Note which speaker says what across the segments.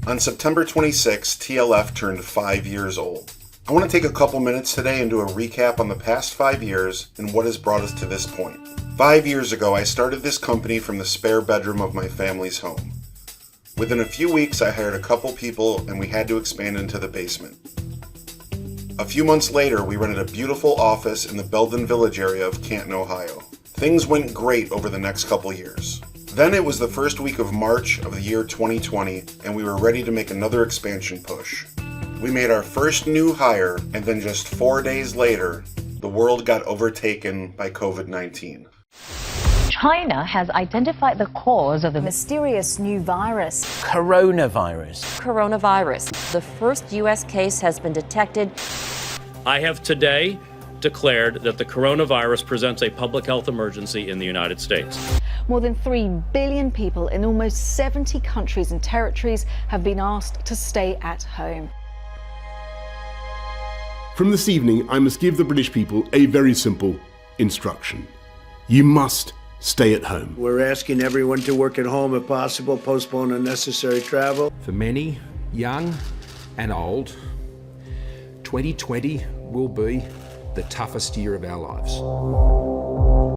Speaker 1: On September 26, TLF turned 5 years old. I want to take a couple minutes today and do a recap on the past 5 years and what has brought us to this point. 5 years ago, I started this company from the spare bedroom of my family's home. Within a few weeks, I hired a couple people and we had to expand into the basement. A few months later, we rented a beautiful office in the Belden Village area of Canton, Ohio. Things went great over the next couple years. Then it was the first week of March of the year 2020, and we were ready to make another expansion push. We made our first new hire, and then just 4 days later, the world got overtaken by COVID-19.
Speaker 2: China has identified the cause of the mysterious new virus.
Speaker 3: Coronavirus.
Speaker 4: The first U.S. case has been detected.
Speaker 5: I have today declared that the coronavirus presents a public health emergency in the United States.
Speaker 2: More than 3 billion people in almost 70 countries and territories have been asked to stay at home.
Speaker 6: From this evening, I must give the British people a very simple instruction. You must stay at home.
Speaker 7: We're asking everyone to work at home if possible, postpone unnecessary travel.
Speaker 8: For many, young and old, 2020 will be the toughest year of our lives.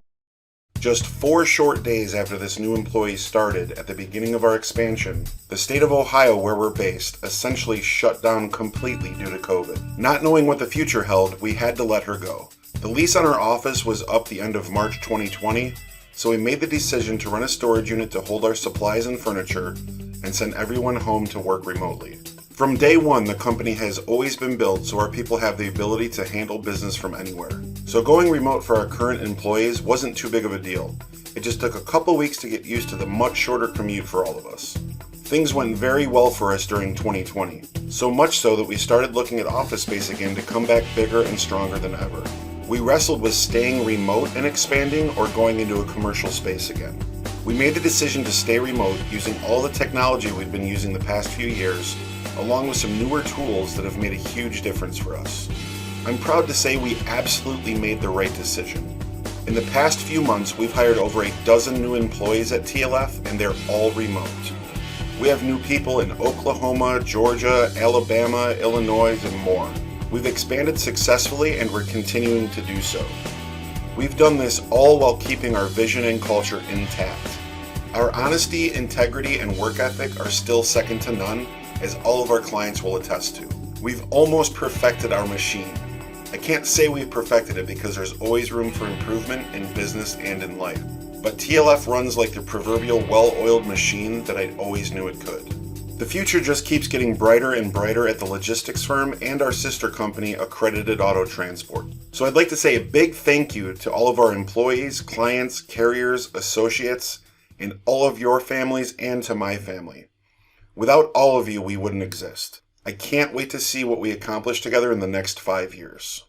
Speaker 1: Just 4 short days after this new employee started at the beginning of our expansion, the state of Ohio, where we're based, essentially shut down completely due to COVID. Not knowing what the future held, we had to let her go. The lease on our office was up the end of March 2020, so we made the decision to rent a storage unit to hold our supplies and furniture and send everyone home to work remotely. From day one, the company has always been built so our people have the ability to handle business from anywhere. So going remote for our current employees wasn't too big of a deal. It just took a couple weeks to get used to the much shorter commute for all of us. Things went very well for us during 2020, so much so that we started looking at office space again to come back bigger and stronger than ever. We wrestled with staying remote and expanding or going into a commercial space again. We made the decision to stay remote using all the technology we've been using the past few years, along with some newer tools that have made a huge difference for us. I'm proud to say we absolutely made the right decision. In the past few months, we've hired over a dozen new employees at TLF, and they're all remote. We have new people in Oklahoma, Georgia, Alabama, Illinois, and more. We've expanded successfully, and we're continuing to do so. We've done this all while keeping our vision and culture intact. Our honesty, integrity, and work ethic are still second to none, as all of our clients will attest to. We've almost perfected our machine. I can't say we've perfected it because there's always room for improvement in business and in life. But TLF runs like the proverbial well-oiled machine that I always knew it could. The future just keeps getting brighter and brighter at the logistics firm and our sister company, Accredited Auto Transport. So I'd like to say a big thank you to all of our employees, clients, carriers, associates, and all of your families and to my family. Without all of you, we wouldn't exist. I can't wait to see what we accomplish together in the next 5 years.